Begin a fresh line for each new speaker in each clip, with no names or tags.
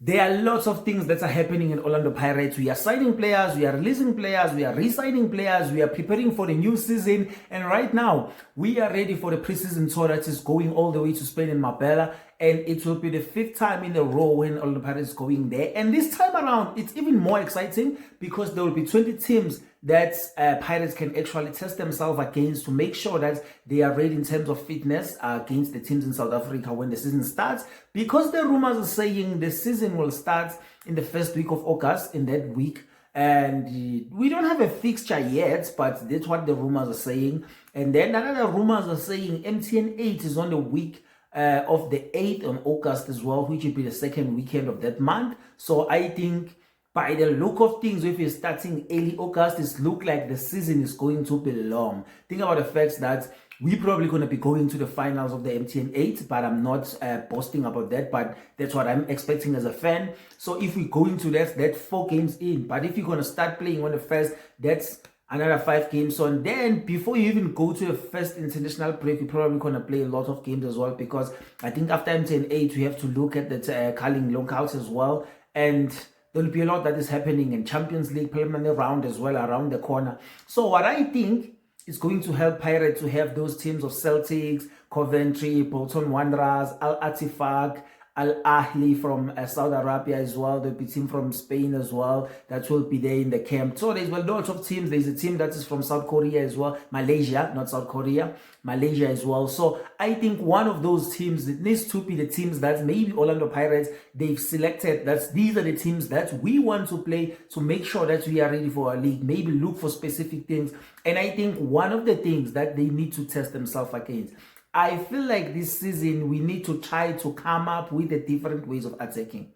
There are lots of things that are happening in Orlando Pirates. We are signing players, we are releasing players, we are re-signing players, we are preparing for the new season. And right now, we are ready for the preseason tour that is going all the way to Spain in Marbella. And it will be the 5th time in a row when Orlando Pirates is going there. And this time around, it's even more exciting because there will be 20 teams that Pirates can actually test themselves against to make sure that they are ready in terms of fitness against the teams in South Africa when the season starts. Because the rumors are saying the season will start in the first week of August, in that week. And we don't have a fixture yet, but that's what the rumors are saying. And then another rumors are saying MTN 8 is on the week of the 8th on August as well, which will be the second weekend of that month. So I think by the look of things, if you're starting early August, it looks like the season is going to be long. Think about the fact that we're probably going to be going to the finals of the MTN 8, but I'm not boasting about that, but that's what I'm expecting as a fan. So if we go into that 4 games in, but if you're going to start playing on the first, that's another 5 games. So and then before you even go to the first international break, you're probably going to play a lot of games as well, because I think after MTN 8, we have to look at the Carling Lockouts as well. And there'll be a lot that is happening in Champions League preliminary round as well around the corner. So what I think is going to help Pirates to have those teams of Celtics, Coventry, Bolton Wanderers, Al Attifaq, Al Ahly from Saudi Arabia as well. There'll be a team from Spain as well that will be there in the camp. So there's a lot of teams. There's a team that is from South Korea as well. Malaysia, not South Korea. Malaysia as well. So I think one of those teams, it needs to be the teams that maybe Orlando Pirates, they've selected. These are the teams that we want to play to make sure that we are ready for our league. Maybe look for specific things. And I think one of the things that they need to test themselves against, I feel like this season we need to try to come up with the different ways of attacking.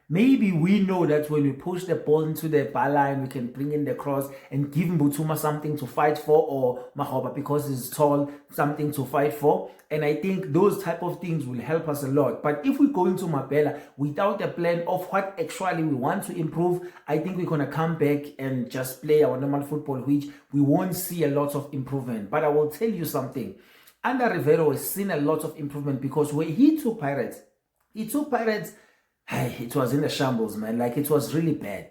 Maybe we know that when we push the ball into the bar line, we can bring in the cross and give Mbutuma something to fight for, or Mahoba, because he's tall, something to fight for. And I think those type of things will help us a lot. But if we go into Marbella without a plan of what actually we want to improve, I think we're going to come back and just play our normal football, which we won't see a lot of improvement. But I will tell you something. Under Rivero has seen a lot of improvement, because when he took Pirates, it was in the shambles, man. Like, it was really bad.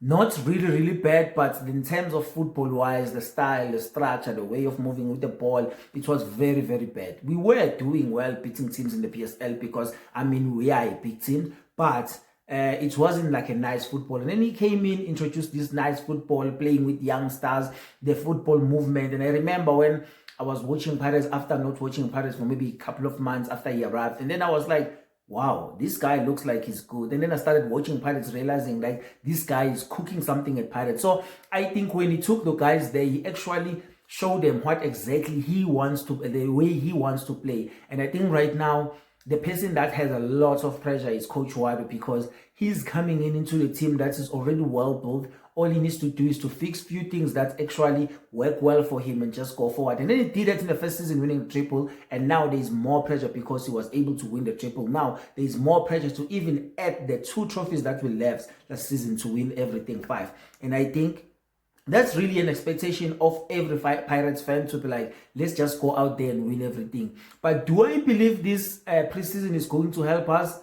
Not really, really bad, but in terms of football-wise, the style, the structure, the way of moving with the ball, it was very, very bad. We were doing well beating teams in the PSL because, I mean, we are a big team, but it wasn't like a nice football. And then he came in, introduced this nice football, playing with young stars, the football movement. And I remember when I was watching Pirates after not watching Pirates for maybe a couple of months after he arrived. And then I was like, wow, this guy looks like he's good. And then I started watching Pirates, realizing like this guy is cooking something at Pirates. So I think when he took the guys there, he actually showed them what exactly he wants to, the way he wants to play. And I think right now, the person that has a lot of pressure is Coach Ngwato, because he's coming into the team that is already well built. All he needs to do is to fix few things that actually work well for him and just go forward. And then he did that in the first season, winning the triple. And now there's more pressure because he was able to win the triple. Now there's more pressure to even add the 2 trophies that we left last season to win everything 5. And I think that's really an expectation of every Pirates fan to be like, let's just go out there and win everything. But do I believe this preseason is going to help us?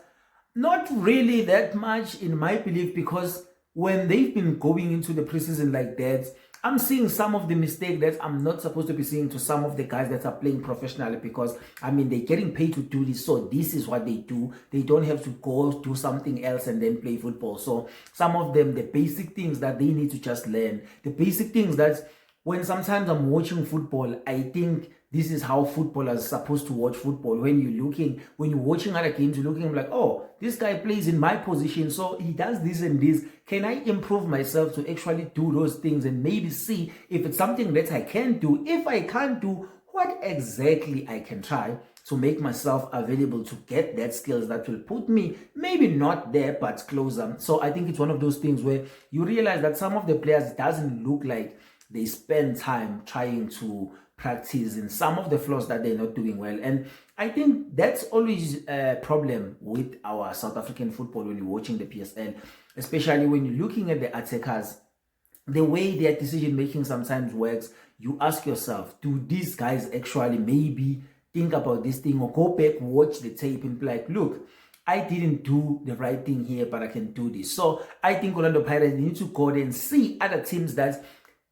Not really that much in my belief, because when they've been going into the preseason like that, I'm seeing some of the mistake that I'm not supposed to be seeing to some of the guys that are playing professionally, because, I mean, they're getting paid to do this, so this is what they do. They don't have to go do something else and then play football. So some of them, the basic things that they need to just learn, the basic things that when sometimes I'm watching football, I think this is how footballers are supposed to watch football. When you're watching other games, you're looking like, oh, this guy plays in my position, so he does this and this. Can I improve myself to actually do those things and maybe see if it's something that I can do? If I can't do, what exactly I can try to make myself available to get that skills that will put me maybe not there but closer. So I think it's one of those things where you realize that some of the players, it doesn't look like they spend time trying to practice in some of the flaws that they're not doing well. And I think that's always a problem with our South African football when you're watching the PSL, especially when you're looking at the attackers, the way their decision making sometimes works. You ask yourself, do these guys actually maybe think about this thing, or go back, watch the tape and be like, look, I didn't do the right thing here, but I can do this. So I think Orlando Pirates need to go there and see other teams that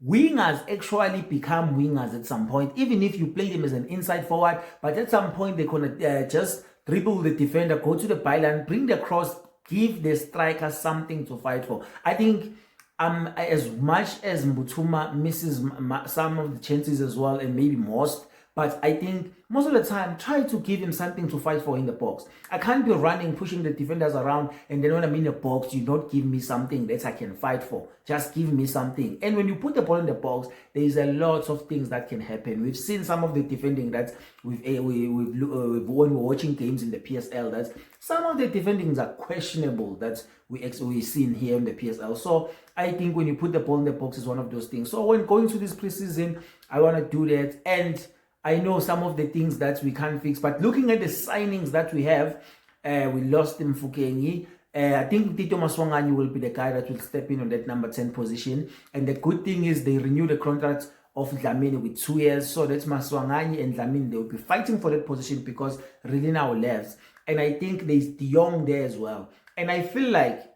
wingers actually become wingers at some point, even if you play them as an inside forward, but at some point they're going to just dribble the defender, go to the byline, bring the cross, give the striker something to fight for. I think as much as Mutuma misses some of the chances as well, and maybe most, but I think most of the time, try to give him something to fight for in the box. I can't be running, pushing the defenders around, and then when I'm in the box, you don't give me something that I can fight for. Just give me something. And when you put the ball in the box, there is a lot of things that can happen. We've seen some of the defending that when we're watching games in the PSL, that some of the defendings are questionable that we've seen here in the PSL. So I think when you put the ball in the box is one of those things. So when going to this preseason, I want to do that. And I know some of the things that we can't fix, but looking at the signings that we have, we lost Mofokeng. I think Tito Maswanganyi will be the guy that will step in on that number 10 position. And the good thing is they renew the contract of Dlamini with 2 years. So that's Maswanganyi and Dlamini. They will be fighting for that position because really now left. And I think there's De Jong there as well. And I feel like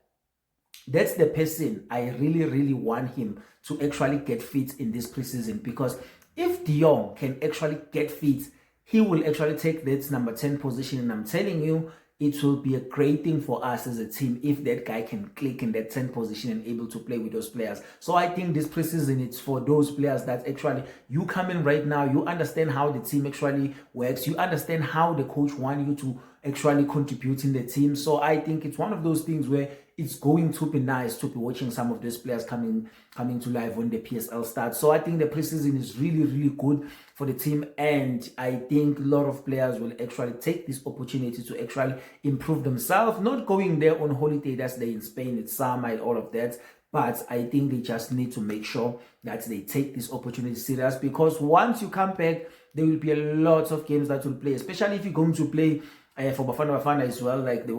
that's the person I really, really want him to actually get fit in this preseason, because if De Jong can actually get fit, he will actually take that number 10 position. And I'm telling you, it will be a great thing for us as a team if that guy can click in that 10 position and able to play with those players. So I think this preseason, it's for those players that actually, you come in right now, you understand how the team actually works, you understand how the coach wants you to actually contribute in the team. So I think it's one of those things where it's going to be nice to be watching some of these players coming to life when the PSL starts. So I think the preseason is really, really good for the team, and I think a lot of players will actually take this opportunity to actually improve themselves, not going there on holiday, that's there in Spain, it's summer and all of that. But I think they just need to make sure that they take this opportunity serious, because once you come back, there will be a lot of games that will play, especially if you're going to play for Bafana as well, like the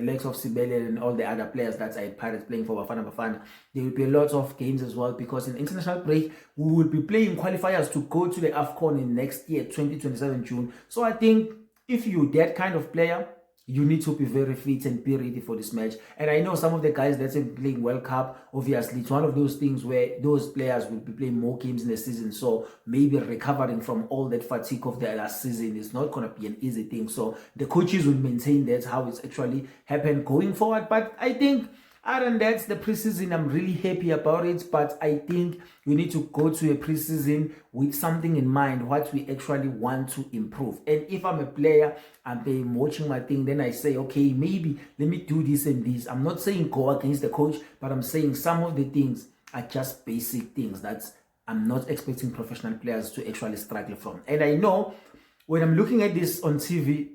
likes of Siwelele and all the other players that are Pirates playing for Bafana. There will be a lot of games as well, because in international break, we will be playing qualifiers to go to the AFCON in next year, 2027 June. So I think if you're that kind of player, you need to be very fit and be ready for this match. And I know some of the guys that's playing World Cup, obviously, it's one of those things where those players will be playing more games in the season. So maybe recovering from all that fatigue of their last season is not going to be an easy thing. So the coaches will maintain that's how it's actually happened going forward. But I think other than that, the preseason, I'm really happy about it. But I think we need to go to a preseason with something in mind, what we actually want to improve. And if I'm a player, I'm watching my thing, then I say, okay, maybe let me do this and this. I'm not saying go against the coach, but I'm saying some of the things are just basic things that I'm not expecting professional players to actually struggle from. And I know when I'm looking at this on TV,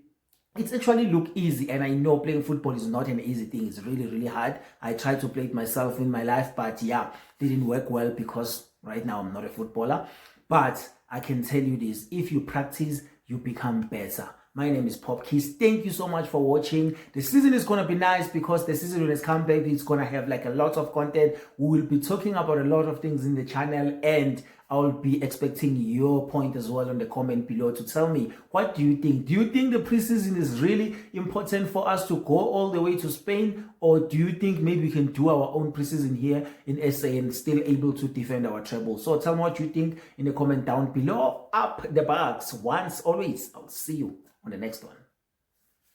it's actually look easy, and I know playing football is not an easy thing. It's really, really hard. I tried to play it myself in my life, but yeah, didn't work well because right now I'm not a footballer. But I can tell you this, if you practice, you become better. My name is Pop Keys. Thank you so much for watching. The season is going to be nice because the season when it's come back, it's going to have like a lot of content. We will be talking about a lot of things in the channel, and I'll be expecting your point as well on the comment below to tell me, what do you think? Do you think the preseason is really important for us to go all the way to Spain? Or do you think maybe we can do our own preseason here in SA and still able to defend our treble? So tell me what you think in the comment down below. Up the Bucs once, always. I'll see you on the next one.